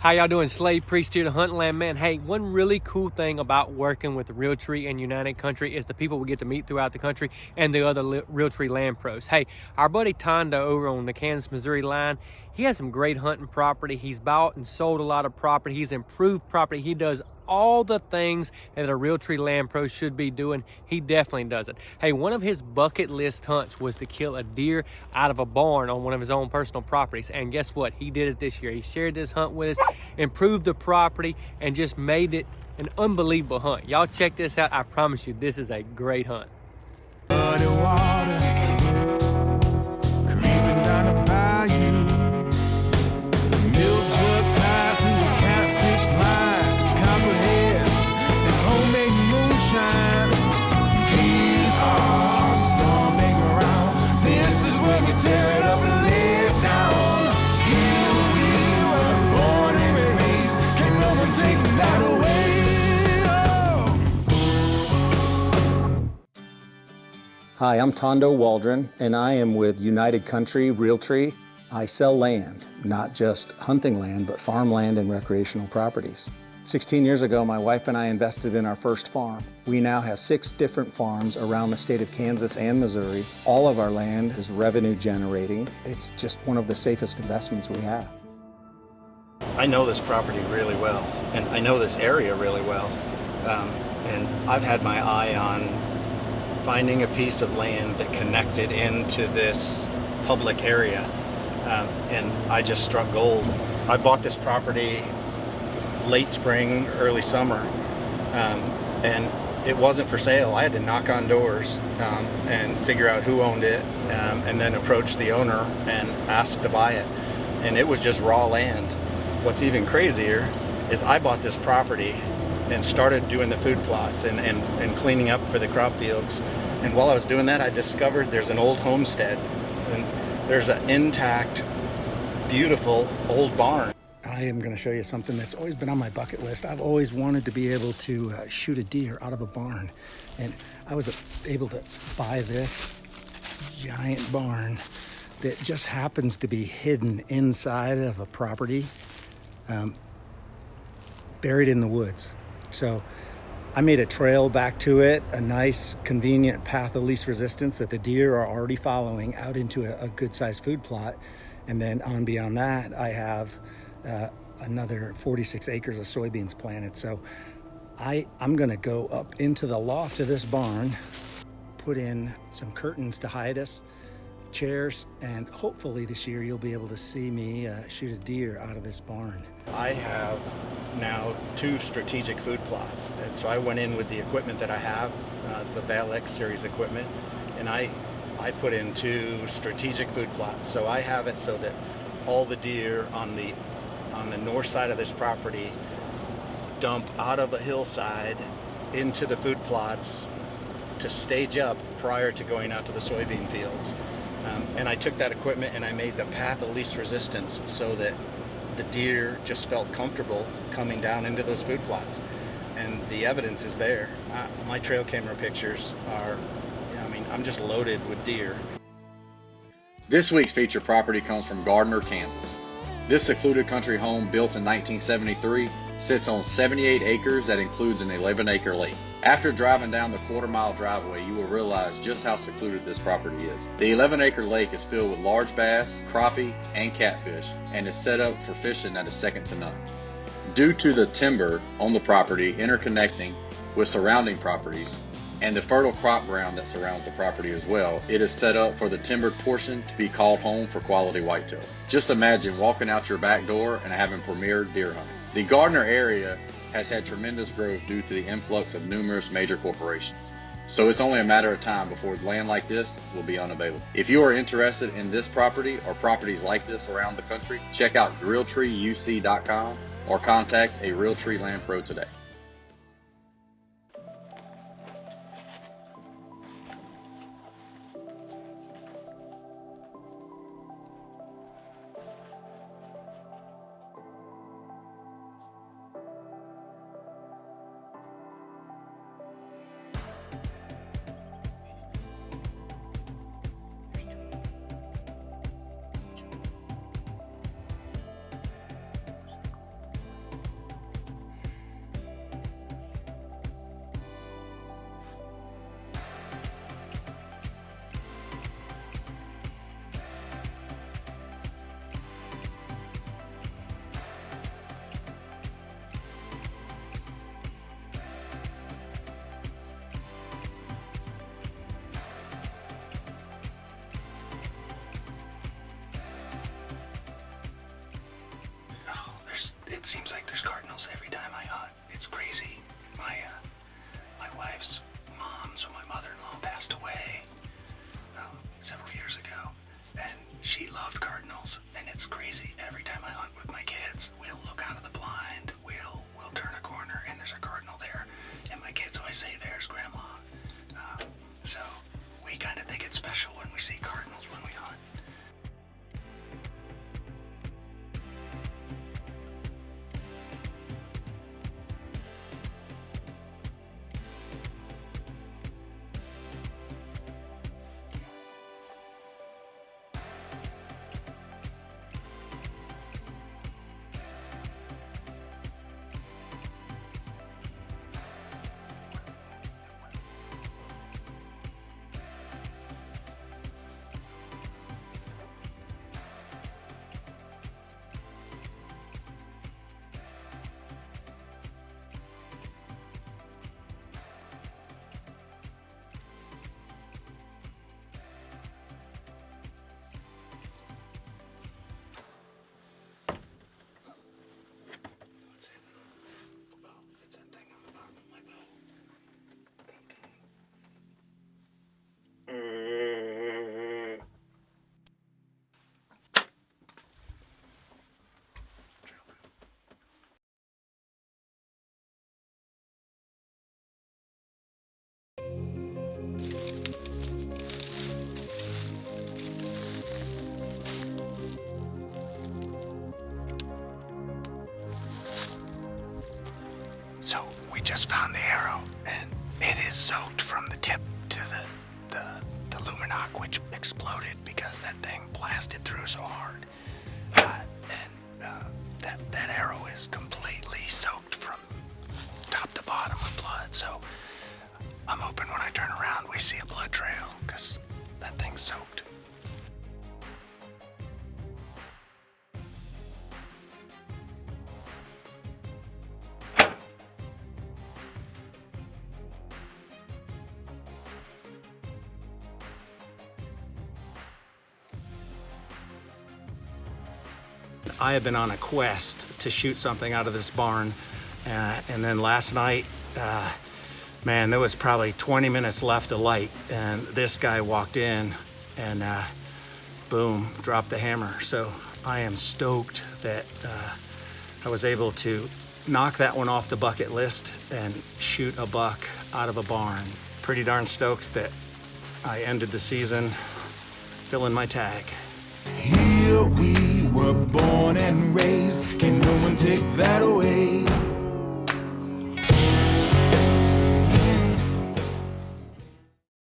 How y'all doing? Slave Priest here, the Hunting Land Man. Hey, one really cool thing about working with Realtree and United Country is the people we get to meet throughout the country and the other Realtree land pros. Hey, our buddy Tondo over on the Kansas-Missouri line, he has some great hunting property. He's bought and sold a lot of property. He's improved property. He does all the things that a Realtree land pro should be doing. He definitely does it. Hey, one of his bucket list hunts was to kill a deer out of a barn on one of his own personal properties. And guess what? He did it this year. He shared this hunt with us, improved the property, and just made it an unbelievable hunt. Y'all check this out. I promise you, this is a great hunt. Muddy water, creeping down the bayou. Milk jug tied to a catfish line, copperheads and homemade moonshine. These are storming grounds. This is where we tear it up and lay it down. Here we were born and raised. Can no one take that away? Hi, I'm Tondo Waldron, and I am with United Country Realtree. I sell land, not just hunting land, but farmland and recreational properties. 16 years ago, my wife and I invested in our first farm. We now have 6 different farms around the state of Kansas and Missouri. All of our land is revenue generating. It's just one of the safest investments we have. I know this property really well, and I know this area really well. And I've had my eye on finding a piece of land that connected into this public area. And I just struck gold. I bought this property late spring, early summer, and it wasn't for sale. I had to knock on doors and figure out who owned it, and then approach the owner and ask to buy it. And it was just raw land. What's even crazier is I bought this property and started doing the food plots and cleaning up for the crop fields. And while I was doing that, I discovered there's an old homestead. And there's an intact, beautiful old barn. I am going to show you something that's always been on my bucket list. I've always wanted to be able to shoot a deer out of a barn. And I was able to buy this giant barn that just happens to be hidden inside of a property, buried in the woods. So I made a trail back to it, a nice, convenient path of least resistance that the deer are already following out into a good-sized food plot. And then on beyond that, I have another 46 acres of soybeans planted. So I'm gonna go up into the loft of this barn, put in some curtains to hide us, chairs, and hopefully this year you'll be able to see me shoot a deer out of this barn. I have now 2 strategic food plots. And so I went in with the equipment that I have, the Valix series equipment, and I put in 2 strategic food plots. So I have it so that all the deer on the north side of this property dump out of a hillside into the food plots to stage up prior to going out to the soybean fields. And I took that equipment and I made the path of least resistance so that the deer just felt comfortable coming down into those food plots. And the evidence is there. My trail camera pictures are, I'm just loaded with deer. This week's featured property comes from Gardner, Kansas. This secluded country home, built in 1973, sits on 78 acres that includes an 11-acre lake. After driving down the quarter-mile driveway, you will realize just how secluded this property is. The 11-acre lake is filled with large bass, crappie, and catfish, and is set up for fishing that is second to none. Due to the timber on the property interconnecting with surrounding properties, and the fertile crop ground that surrounds the property as well, it is set up for the timbered portion to be called home for quality whitetail. Just imagine walking out your back door and having premier deer hunting. The Gardner area has had tremendous growth due to the influx of numerous major corporations. So it's only a matter of time before land like this will be unavailable. If you are interested in this property or properties like this around the country, check out realtreeuc.com or contact a Realtree Land Pro today. seems like there's cardinals every time I hunt. It's crazy. My wife's mom, so my mother-in-law, passed away several years ago, and she loved cardinals, and it's crazy. Every time I hunt with my kids, we'll look out of the blind, we'll turn a corner, and there's a cardinal there, and my kids always say, "There's Grandma." So we kind of think it's special when we see cardinals when we hunt. So we just found the arrow, and it is soaked from the tip to the luminoc, which exploded because that thing blasted through so hard. That arrow is completely soaked from top to bottom with blood. So I'm hoping when I turn around we see a blood trail, because that thing's soaked. I have been on a quest to shoot something out of this barn, and then last night, man, there was probably 20 minutes left of light, and this guy walked in and boom, dropped the hammer. So I am stoked that I was able to knock that one off the bucket list and shoot a buck out of a barn. Pretty darn stoked that I ended the season filling my tag. Here we were born and raised.